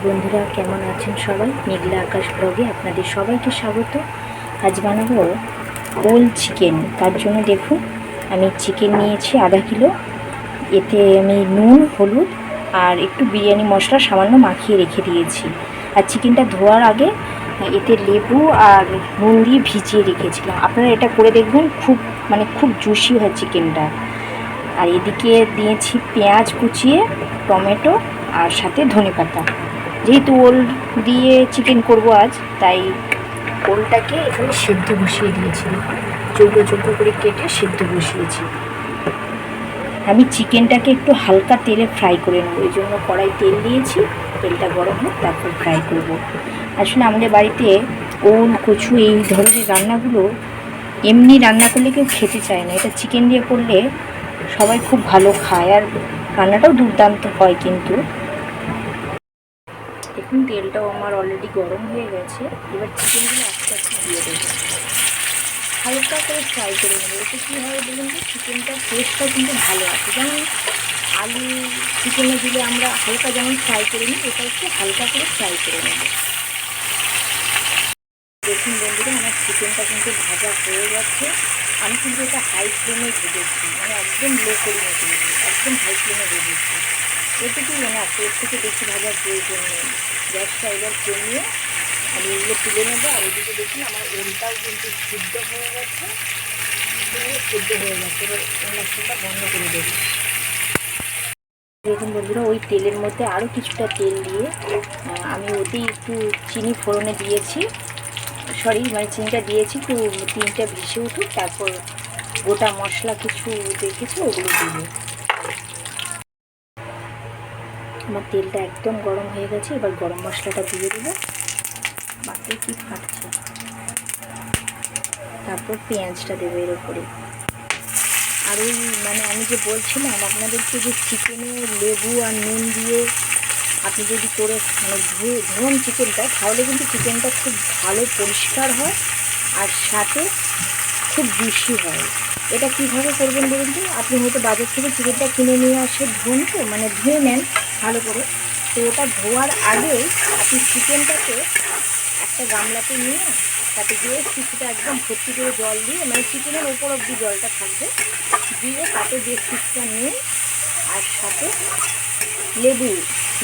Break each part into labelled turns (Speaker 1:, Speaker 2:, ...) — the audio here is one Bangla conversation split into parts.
Speaker 1: বন্ধুরা, কেমন আছেন সবাই? মেঘলা আকাশ ব্লগে আপনাদের সবাইকে স্বাগত। আজ বানাবো ওল চিকেন। তার জন্য দেখুন, আমি চিকেন নিয়েছি আধা কিলো। এতে আমি নুন, হলুদ আর একটু বিরিয়ানি মশলা সামান্য মাখিয়ে রেখে দিয়েছি। আর চিকেনটা ধোয়ার আগে এতে লেবু আর নুন দিয়ে ভিজিয়ে রেখেছিলাম। আপনারা এটা করে দেখবেন, খুব জুসি হয় চিকেনটা। আর এদিকে দিয়েছি পেঁয়াজ কুচিয়ে, টমেটো আর সাথে ধনেপাতা। যেহেতু ওল দিয়ে চিকেন করব আজ, তাই ওলটাকে এখানে সেদ্ধ বসিয়ে দিয়েছি। চৌকো চৌকো করে কেটে সেদ্ধ বসিয়েছি। আমি চিকেনটাকে একটু হালকা তেলে ফ্রাই করে নেব, এই জন্য কড়াই তেল দিয়েছি। তেলটা গরম হোক, তারপর ফ্রাই করব। আসলে আমাদের বাড়িতে ওল, কচু এই ধরনের রান্নাগুলো এমনি রান্না করলে কেউ খেতে চায় না। এটা চিকেন দিয়ে করলে সবাই খুব ভালো খায়, আর রান্নাটাও দুর্দান্ত হয়। কিন্তু দেখুন, তেলটাও আমার অলরেডি গরম হয়ে গেছে। এবার চিকেনগুলো আস্তে আস্তে দিয়ে দেবো, হালকা করে ফ্রাই করে নেবো। এতে কী হয় বলুন তো, চিকেনটার টেস্টটা কিন্তু ভালো আছে। যেমন আলু চিকেনে দিলে আমরা হালকা যেমন ফ্রাই করে নিই, এটা একটু হালকা করে ফ্রাই করে নেব। দেখুন বন্ধুরা, আমার চিকেনটা কিন্তু ভাজা হয়ে গেছে। আমি কিন্তু এটা হাই ফ্লেমে ভেজেছি, মানে একদম লো করে নিয়েছি, একদম হাই ফ্লেমে ভেজেছি। এটুকুই না, এর থেকে বেশি ভাজার প্রয়োজন নেই। গ্যাসটা এবার কমিয়ে আমি এগুলো তুলে নেবো। আর এদিকে দেখুন, আমার ওলটাও কিন্তু সিদ্ধ হয়ে গেছে। সিদ্ধ হয়ে গেছে, এবার মশলাটা বন্ধ করে দেবো। দেখুন বন্ধুরা, ওই তেলের মধ্যে আরও কিছুটা তেল দিয়ে আমি ওতেই একটু চিনি ফোড়নে দিয়েছি। মানে চিনিটা দিয়েছি একটু, চিনিটা ভেসে উঠুক, তারপর গোটা মশলা কিছু দেখেছি ওগুলো দিয়ে। আমার তেলটা একদম গরম হয়ে গেছে, এবার গরম মশলাটা দিয়ে দেবো। বাকি কি ফাটছে, তারপর পেঁয়াজটা দেবো এর উপরে। আর ওই আমি যে বলছিলাম আপনাদেরকে, যে চিকেনে লেবু আর নুন দিয়ে আপনি যদি করে ধোন চিকেনটা, তাহলে কিন্তু চিকেনটা খুব ভালো পরিষ্কার হয় আর সাথে খুব জুসি হয়। এটা কীভাবে করবেন বলুন তো? আপনি হয়তো বাজার থেকে চিকেনটা কিনে নিয়ে আসে ধুন, তো ধুয়ে নেন ভালো করে। তো ওটা ধোয়ার আগেই আপনি চিকেনটাকে একটা গামলাতে নিয়ে তাতে দিয়ে কিছুটা একদম ভর্তি করে জল দিয়ে, চিকেনের ওপর অব্দি জলটা থাকবে, দিয়ে তাতে বেশ কিছুটা নুন আর সাথে লেবু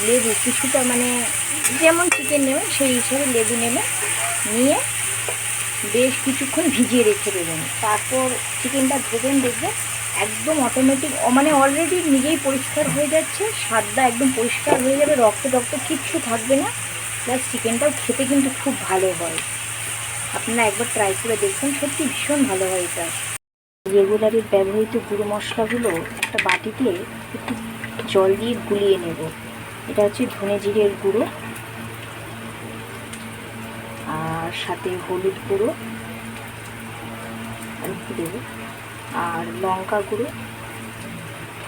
Speaker 1: লেবু কিছুটা, যেমন চিকেন নেবেন সেই হিসাবে লেবু নেবেন, নিয়ে বেশ কিছুক্ষণ ভিজিয়ে রেখে দেবেন। তারপর চিকেনটা ধোবেন, দেখবেন একদম অটোমেটিক, অলরেডি নিজেই পরিষ্কার হয়ে যাচ্ছে। স্বাদটা একদম পরিষ্কার হয়ে যাবে, রক্ত কিচ্ছু থাকবে না। প্লাস চিকেনটাও খেতে কিন্তু খুব ভালো হয়। আপনারা একবার ট্রাই করে দেখবেন, সত্যি ভীষণ ভালো হয় এটা। রেগুলারের ব্যবহৃত গুঁড়ো মশলাগুলো একটা বাটিতে একটু জল দিয়ে গুলিয়ে নেব। এটা হচ্ছে ধনে জিরের গুঁড়ো, আর সাথে হলুদ গুঁড়ো আর একটু দেবো, আর লঙ্কা গুঁড়ো।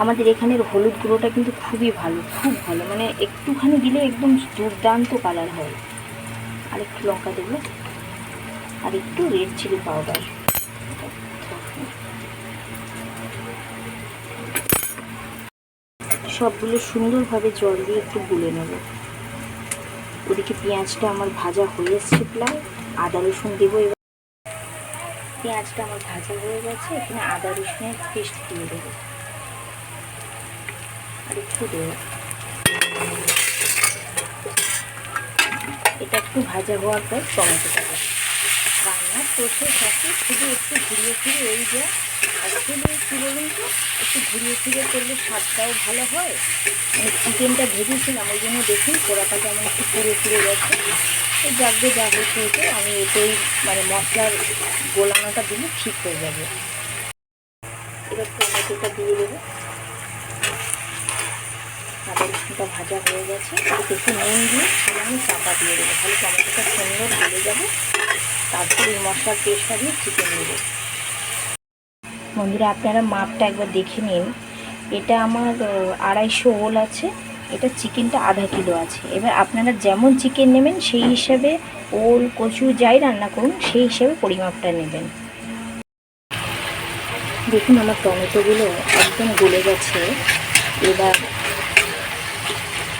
Speaker 1: আমাদের এখানের হলুদ গুঁড়োটা কিন্তু খুবই ভালো, খুব ভালো, একটুখানি দিলে একদম দুর্দান্ত কালার হয়। আর একটু লঙ্কা দেবো, আর একটু রেড চিলি পাউডার। সবগুলো সুন্দরভাবে জল দিয়ে একটু গুলে নেব। ওদিকে পেঁয়াজটা আমার ভাজা হয়ে এসছে প্রায়। আদা রসুন দেবো এবার। পেঁয়াজটা আমার ভাজা হয়ে গেছে, এখানে আদা রসুনের পেস্ট দিয়ে দেবো, আর একটু দেবো। এটা একটু ভাজা হওয়ার পর টমেটোটা দেবো। রান্নার প্রসেস আছে, শুধু একটু ঘুরিয়ে ফিরে এই যে অ্যাকচুয়ালি কী বলুন তো, একটু ঘুরিয়ে ফিরে করলে স্বাদটাও ভালো হয়। চিকেনটা ভেজেছিলাম, ওই জন্য দেখুন পোড়াটা যেমন একটু পুড়ে ফিরে গেছে। এই জাগবে যা হচ্ছে, আমি এতেই মশলার গোলানোটা দিলে ঠিক হয়ে যাবে। এবার টমেটোটা দিয়ে দেবো। আদা রসুনটা ভাজা হয়ে গেছে, একটু নুন দিয়ে সামান্য চাপা দিয়ে দেবো, তাহলে টমেটোটা সুন্দর গলে যাবে। তারপর এই মশলার পেস্টটা দিয়ে চিকেন দেবো। বন্ধুরা, আপনারা মাপটা একবার দেখে নিন। এটা আমার 250 ওল আছে, এটা চিকেনটা আধা কিলো আছে। এবার আপনারা যেমন চিকেন নেবেন সেই হিসাবে ওল, কচু যাই রান্না করুন সেই হিসাবে পরিমাপটা নেবেন। দেখুন, আমার টমেটোগুলো একদম গলে গেছে। এবার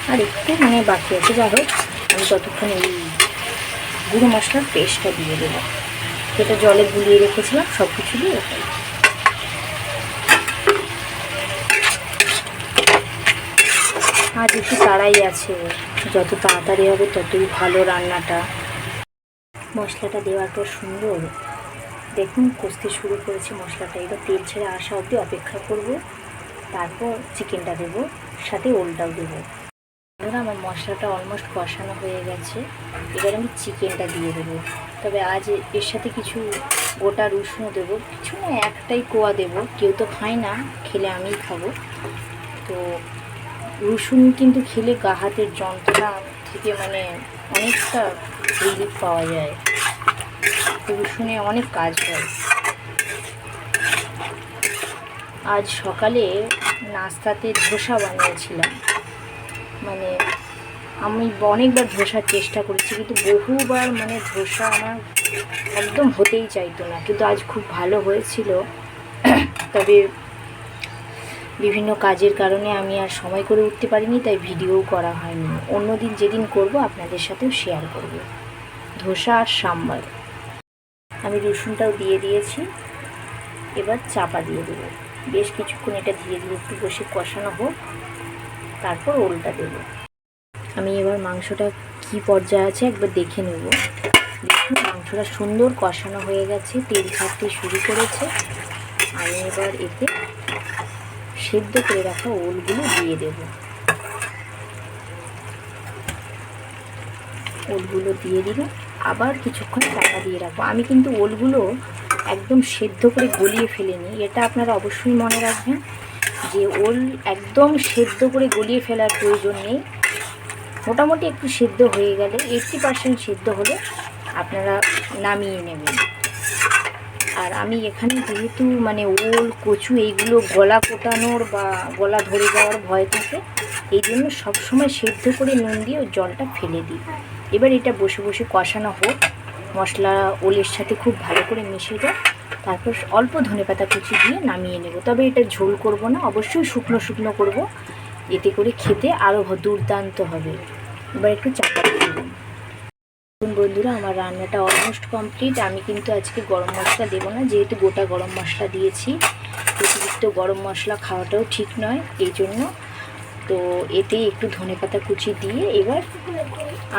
Speaker 1: আর একটু মানে বাকি আছে। যাই হোক, আমি ততক্ষণ এই গুঁড়ো মশলার পেস্টটা দিয়ে দেবো, যেটা জলে গুলিয়ে রেখেছিলাম সব কিছু দিয়ে। আজ একটু তাড়াই আছে, যত তাড়াতাড়ি হবে ততই ভালো রান্নাটা। মশলাটা দেওয়ার পর সুন্দর দেখুন কষতে শুরু করেছে মশলাটা। এবার তেল ছেড়ে আসা অবধি অপেক্ষা করব, তারপর চিকেনটা দেবো, সাথে ওলটাও দেবো। ধরো আমার মশলাটা অলমোস্ট কষানো হয়ে গেছে, এবার আমি চিকেনটা দিয়ে দেবো। তবে আজ এর সাথে কিছু গোটা রসুনও দেবো, কিছু না একটাই কোয়া দেবো, কেউ তো খায় না, খেলে আমিই খাবো। তো রসুন কিন্তু খেলে গা হাতের যন্ত্রণা থেকে মানে অনেকটা রিলিফ পাওয়া যায়, রসুনে অনেক কাজ হয়। আজ সকালে নাস্তাতে ধোসা বানিয়েছিলাম, মানে আমি অনেকবার ধোসার চেষ্টা করেছি, কিন্তু বহুবার মানে ধোসা আমার একদম হতেই চাইতো না, কিন্তু আজ খুব ভালো হয়েছিল। তবে বিভিন্ন কাজের কারণে আমি আর সময় করে উঠতে পারিনি, তাই ভিডিওও করা হয়নি। অন্যদিন যেদিন করব আপনাদের সাথেও শেয়ার করব। ধোসা আর সাম্বার। আমি রসুনটাও দিয়ে দিয়েছি, এবার চাপা দিয়ে দেবো। বেশ কিছুক্ষণ এটা ধীরে ধীরে একটু বসে কষানো হোক, তারপর ওলটা দেবো। আমি এবার মাংসটা কি পর্যায়ে আছে একবার দেখে নেব। দেখুন মাংসটা সুন্দর কষানো হয়ে গেছে, তেল ছাড়তে শুরু করেছে। আমি এবার এতে সেদ্ধ করে রাখা ওলগুলো দিয়ে দেব। ওলগুলো দিয়ে দিলে আবার কিছুক্ষণ চাপা দিয়ে রাখবো। আমি কিন্তু ওলগুলো একদম সেদ্ধ করে গলিয়ে ফেলিনি, এটা আপনারা অবশ্যই মনে রাখবেন যে ওল একদম সেদ্ধ করে গলিয়ে ফেলার প্রয়োজন নেই। মোটামুটি একটু সেদ্ধ হয়ে গেলে 80% সেদ্ধ হলে আপনারা নামিয়ে নেবেন। আর আমি এখানে যেহেতু মানে ওল কচু এইগুলো গলা কোটানোর বা গলা ধরে যাওয়ার ভয় থাকে, এই জন্য সবসময় সেদ্ধ করে নুন দিয়ে ওই জলটা ফেলে দিই। এবার এটা বসে বসে কষানো হোক, মশলা ওলের সাথে খুব ভালো করে মিশে যায়, তারপর অল্প ধনেপাতা কুচি দিয়ে নামিয়ে নেব। তবে এটা ঝোল করব না, অবশ্যই শুকনো শুকনো করব, এতে করে খেতে আরও দুর্দান্ত হবে। এবার একটু চাপা দিয়ে দেব। বন্ধুরা আমার রান্নাটা অলমোস্ট কমপ্লিট। আমি কিন্তু আজকে গরম মশলা দেবো না, যেহেতু গোটা গরম মশলা দিয়েছি। অতিরিক্ত গরম মশলা খাওয়াটাও ঠিক নয়, এই জন্য তো এতে একটু ধনেপাতা কুচি দিয়ে এবার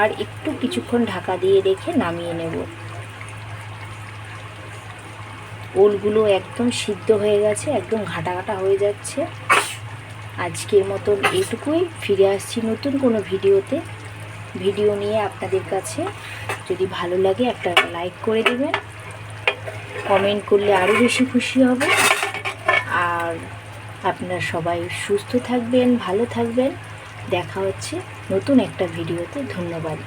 Speaker 1: আর একটু কিছুক্ষণ ঢাকা দিয়ে রেখে নামিয়ে নেব। ওলগুলো একদম সিদ্ধ হয়ে গেছে, একদম ঘাটা ঘাটা হয়ে যাচ্ছে। আজকের মতন এটুকুই, ফিরে আসছি নতুন কোনো ভিডিও নিয়ে আপনাদের কাছে। যদি ভালো লাগে একটা লাইক করে দেবেন, কমেন্ট করলে আরও বেশি খুশি হব। আর আপনারা সবাই সুস্থ থাকবেন, ভালো থাকবেন। দেখা হচ্ছে নতুন একটা ভিডিওতে। ধন্যবাদ।